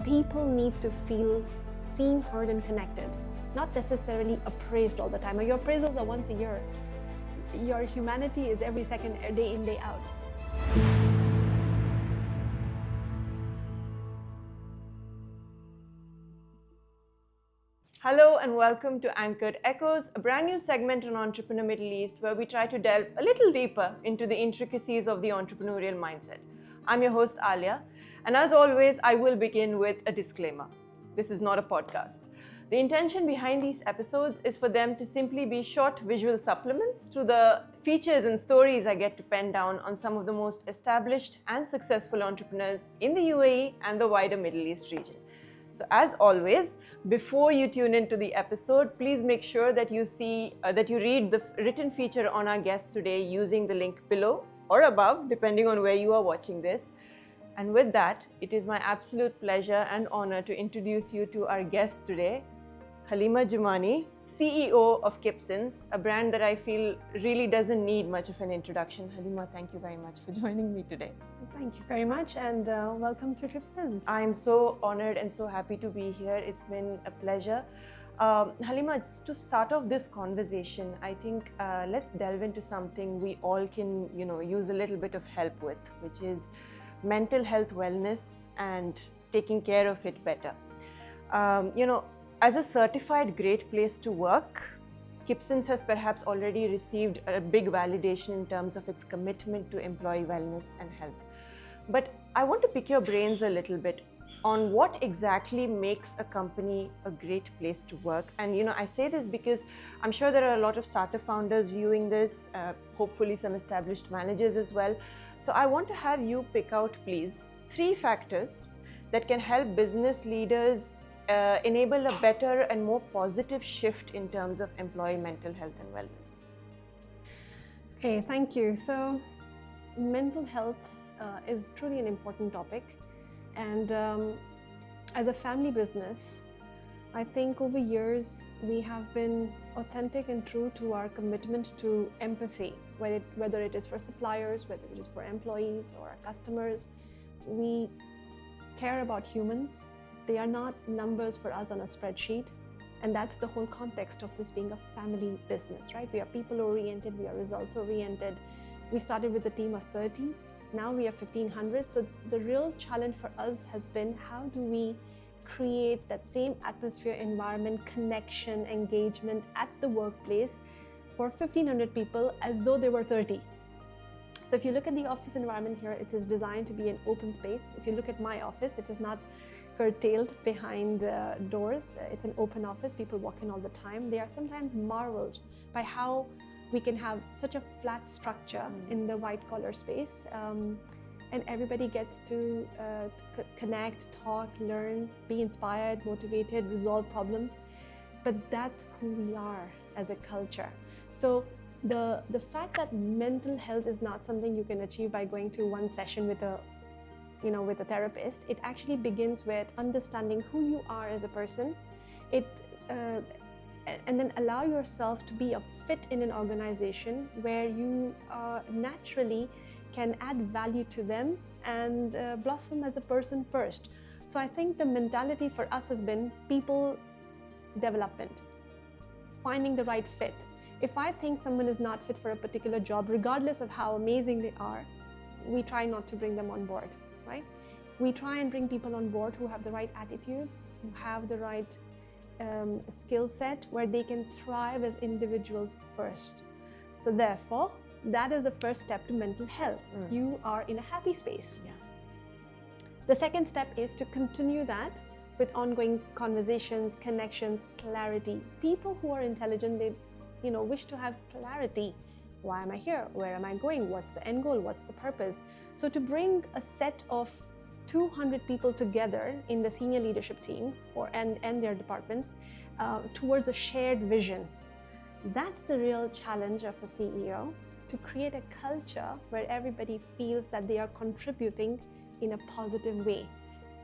People need to feel seen, heard, and connected, not necessarily appraised all the time. Your appraisals are once a year. Your humanity is every second, day in, day out. Hello and welcome to Anchored Echoes, a brand new segment on Entrepreneur Middle East where we try to delve a little deeper into the intricacies of the entrepreneurial mindset. I'm your host Aalia, and as always, I will begin with a disclaimer. This is not a podcast. The intention behind these episodes is for them to simply be short visual supplements to the features and stories I get to pen down on some of the most established and successful entrepreneurs in the UAE and the wider Middle East region. So as always, before you tune into the episode, please make sure that you read the written feature on our guest today using the link below or above, depending on where you are watching this. And with that, it is my absolute pleasure and honor to introduce you to our guest today, Halima Jumani, CEO of Kibsons, a brand that I feel really doesn't need much of an introduction. Halima, thank you very much for joining me today. Thank you very much, and welcome to Kibsons. I'm so honored and so happy to be here. It's been a pleasure. Halima, just to start off this conversation, I think let's delve into something we all can, use a little bit of help with, which is mental health wellness and taking care of it better. As a certified great place to work, Kibsons has perhaps already received a big validation in terms of its commitment to employee wellness and health. But I want to pick your brains a little bit on what exactly makes a company a great place to work. And I say this because I'm sure there are a lot of startup founders viewing this, hopefully some established managers as well. So I want to have you pick out, please, 3 factors that can help business leaders enable a better and more positive shift in terms of employee mental health and wellness. Okay, thank you. So mental health is truly an important topic. And as a family business, I think over years we have been authentic and true to our commitment to empathy, whether it is for suppliers, whether it is for employees or our customers. We care about humans. They are not numbers for us on a spreadsheet. And that's the whole context of this being a family business, right? We are people-oriented, we are results-oriented. We started with a team of 30. Now we have 1,500. So the real challenge for us has been, how do we create that same atmosphere, environment, connection, engagement at the workplace for 1,500 people as though there were 30. So if you look at the office environment here, it is designed to be an open space. If you look at my office, it is not curtailed behind doors. It's an open office. People walk in all the time. They are sometimes marveled by how we can have such a flat structure in the white collar space, and everybody gets to connect, talk, learn, be inspired, motivated, resolve problems. But that's who we are as a culture. So the fact that mental health is not something you can achieve by going to one session with a therapist, it actually begins with understanding who you are as a person. And then allow yourself to be a fit in an organization where you naturally can add value to them and blossom as a person first. So I think the mentality for us has been people development, finding the right fit. If I think someone is not fit for a particular job, regardless of how amazing they are, we try not to bring them on board, right? We try and bring people on board who have the right attitude, who have the right skill set, where they can thrive as individuals first. So therefore, that is the first step to mental health. You are in a happy space. Yeah. The second step is to continue that with ongoing conversations, connections, clarity. People who are intelligent, they wish to have clarity. Why am I here? Where am I going? What's the end goal? What's the purpose? So to bring a set of 200 people together in the senior leadership team and their departments towards a shared vision. That's the real challenge of a CEO, to create a culture where everybody feels that they are contributing in a positive way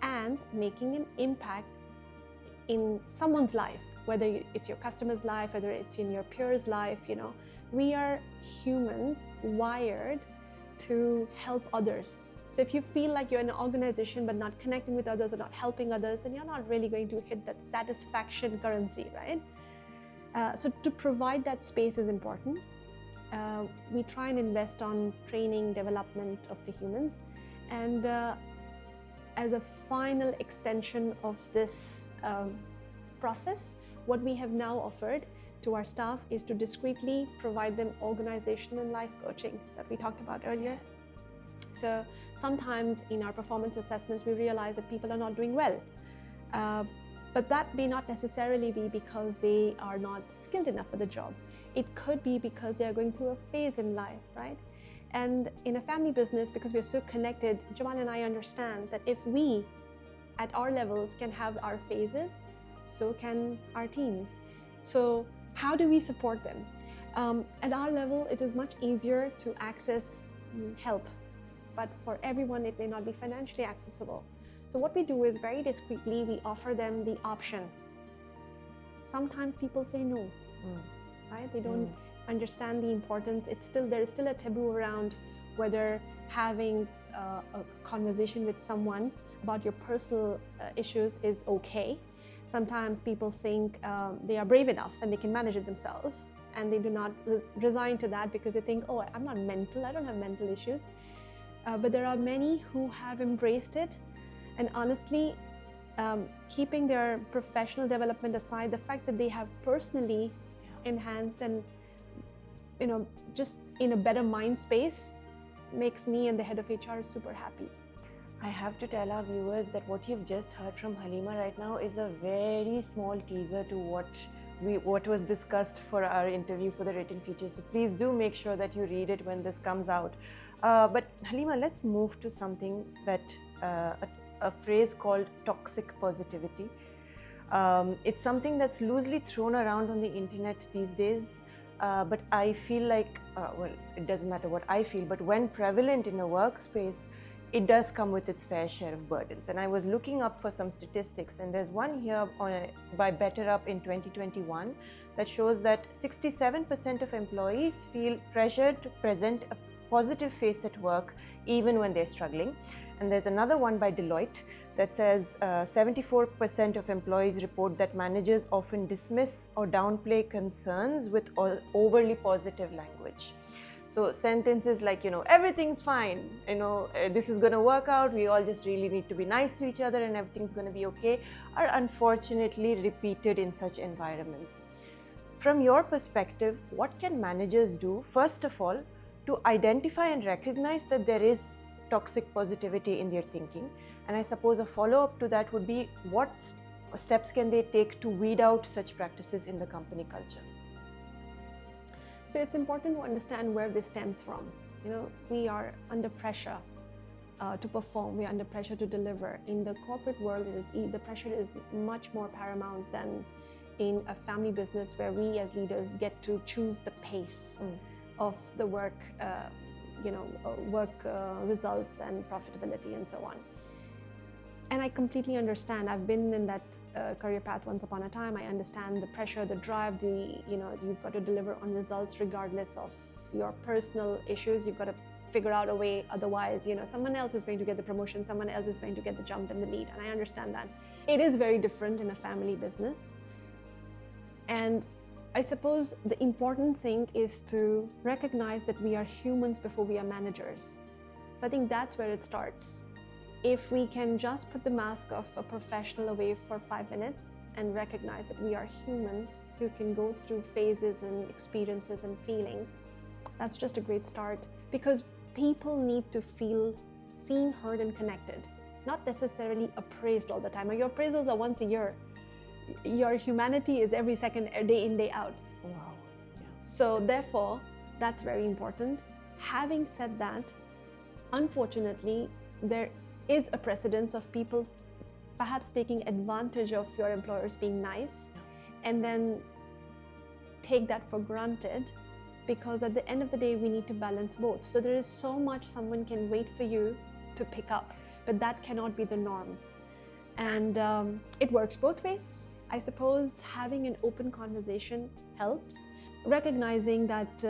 and making an impact in someone's life, whether it's your customer's life, whether it's in your peer's life. We are humans wired to help others. So if you feel like you're in an organization but not connecting with others or not helping others, then you're not really going to hit that satisfaction currency, right? So to provide that space is important. We try and invest on training, development of the humans. And as a final extension of this process, what we have now offered to our staff is to discreetly provide them organizational and life coaching that we talked about earlier. So sometimes in our performance assessments, we realize that people are not doing well. But that may not necessarily be because they are not skilled enough for the job. It could be because they are going through a phase in life, right? And in a family business, because we're so connected, Jamal and I understand that if we, at our levels, can have our phases, so can our team. So how do we support them? At our level, it is much easier to access help, but for everyone, it may not be financially accessible. So what we do is very discreetly, we offer them the option. Sometimes people say no, right? They don't understand the importance. There is still a taboo around whether having a conversation with someone about your personal issues is okay. Sometimes people think they are brave enough and they can manage it themselves, and they do not resign to that because they think, oh, I'm not mental, I don't have mental issues. But there are many who have embraced it. And honestly, keeping their professional development aside, the fact that they have personally enhanced and, just in a better mind space makes me and the head of HR super happy. I have to tell our viewers that what you've just heard from Halima right now is a very small teaser to what was discussed for our interview for the written feature. So please do make sure that you read it when this comes out. But Halima, let's move to something that a phrase called toxic positivity. It's something that's loosely thrown around on the internet these days, but I feel like, well, it doesn't matter what I feel, but when prevalent in a workspace, it does come with its fair share of burdens. And I was looking up for some statistics, and there's one here by BetterUp in 2021 that shows that 67% of employees feel pressured to present a positive face at work even when they're struggling. And there's another one by Deloitte that says 74% of employees report that managers often dismiss or downplay concerns with overly positive language. So sentences like, everything's fine, this is going to work out, we all just really need to be nice to each other and everything's going to be okay, are unfortunately repeated in such environments. From your perspective, what can managers do, first of all, to identify and recognize that there is toxic positivity in their thinking? And I suppose a follow-up to that would be, what steps can they take to weed out such practices in the company culture? So it's important to understand where this stems from. We are under pressure to perform, we are under pressure to deliver. In the corporate world, the pressure is much more paramount than in a family business where we as leaders get to choose the pace of the work, results and profitability and so on. And I completely understand. I've been in that career path once upon a time. I understand the pressure, the drive, you've got to deliver on results regardless of your personal issues. You've got to figure out a way, otherwise, someone else is going to get the promotion, someone else is going to get the jump and the lead. And I understand that. It is very different in a family business. And I suppose the important thing is to recognize that we are humans before we are managers. So I think that's where it starts. If we can just put the mask of a professional away for 5 minutes and recognize that we are humans who can go through phases and experiences and feelings, that's just a great start, because people need to feel seen, heard, and connected, not necessarily appraised all the time. Your appraisals are once a year. Your humanity is every second, day in, day out. Wow. Yeah. So therefore, that's very important. Having said that, unfortunately, there is a precedence of people perhaps taking advantage of your employers being nice and then take that for granted, because at the end of the day, we need to balance both. So there is so much someone can wait for you to pick up, but that cannot be the norm. And it works both ways. I suppose having an open conversation helps. Recognizing that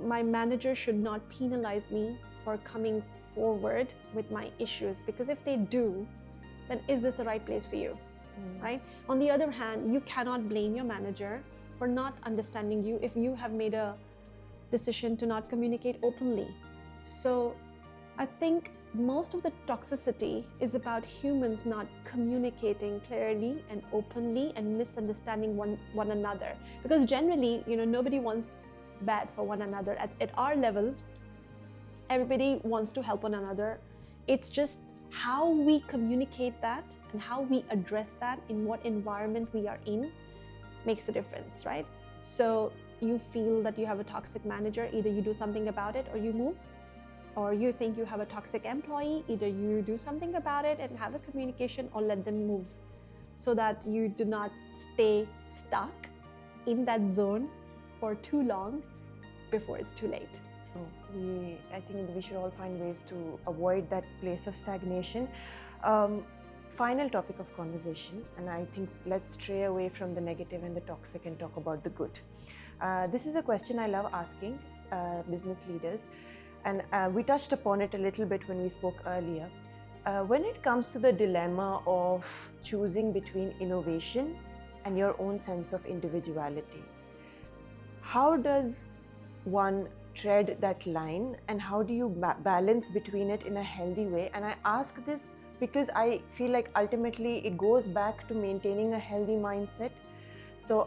my manager should not penalize me for coming forward with my issues, because if they do, then is this the right place for you, right? On the other hand, you cannot blame your manager for not understanding you if you have made a decision to not communicate openly. So I think most of the toxicity is about humans not communicating clearly and openly and misunderstanding one another, because generally, nobody wants bad for one another. At our level, everybody wants to help one another. It's just how we communicate that and how we address that in what environment we are in makes a difference, right? So you feel that you have a toxic manager, either you do something about it or you move. Or you think you have a toxic employee, either you do something about it and have a communication, or let them move, so that you do not stay stuck in that zone for too long before it's too late. I think we should all find ways to avoid that place of stagnation. Final topic of conversation, and I think let's stray away from the negative and the toxic and talk about the good. This is a question I love asking business leaders, and we touched upon it a little bit when we spoke earlier. When it comes to the dilemma of choosing between innovation and your own sense of individuality, how does one tread that line, and how do you balance between it in a healthy way? And I ask this because I feel like ultimately it goes back to maintaining a healthy mindset. So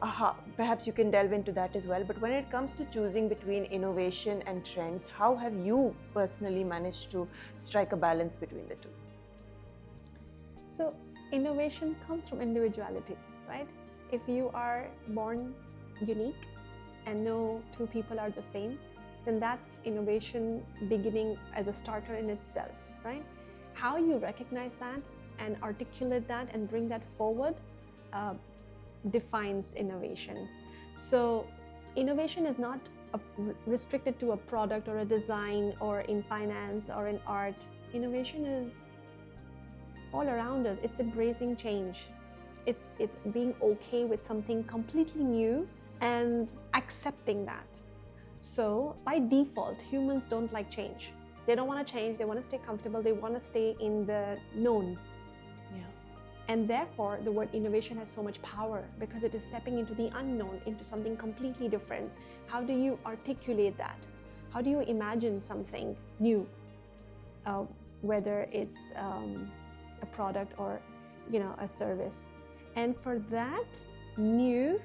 perhaps you can delve into that as well. But when it comes to choosing between innovation and trends, how have you personally managed to strike a balance between the two? So innovation comes from individuality, right? If you are born unique and no two people are the same, then that's innovation beginning as a starter in itself, right? How you recognize that and articulate that and bring that forward defines innovation. So innovation is not restricted to a product or a design or in finance or in art. Innovation is all around us. It's embracing change. It's being okay with something completely new and accepting that. So by default, humans don't like change. They don't want to change. They want to stay comfortable. They want to stay in the known. Yeah. And therefore, the word innovation has so much power, because it is stepping into the unknown, into something completely different. How do you articulate that? How do you imagine something new, whether it's a product or a service? And for that new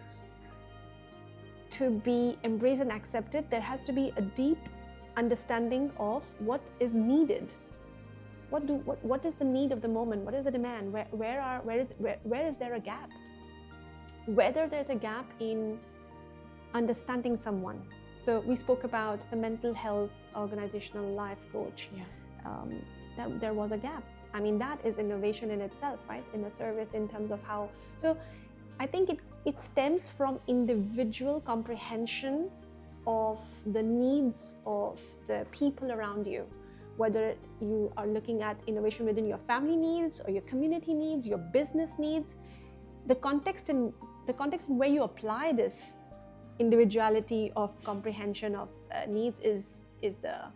to be embraced and accepted, there has to be a deep understanding of what is needed. What is the need of the moment? What is the demand? Where is there a gap? Whether there's a gap in understanding someone. So we spoke about the mental health organizational life coach. Yeah. That there was a gap. I mean, that is innovation in itself, right? In a service, in terms of how. So I think it stems from individual comprehension of the needs of the people around you. Whether you are looking at innovation within your family needs or your community needs, your business needs, the context in where you apply this individuality of comprehension of needs is the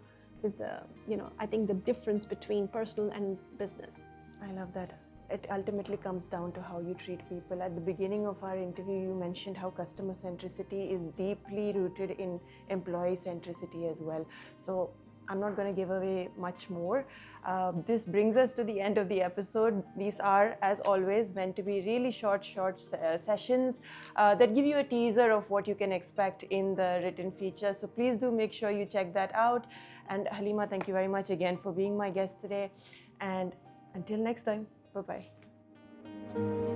I think the difference between personal and business. I love that. It ultimately comes down to how you treat people. At the beginning of our interview, you mentioned how customer centricity is deeply rooted in employee centricity as well. So I'm not going to give away much more. This brings us to the end of the episode. These are, as always, meant to be really short sessions that give you a teaser of what you can expect in the written feature. So please do make sure you check that out. And Halima, thank you very much again for being my guest today. And until next time, bye-bye.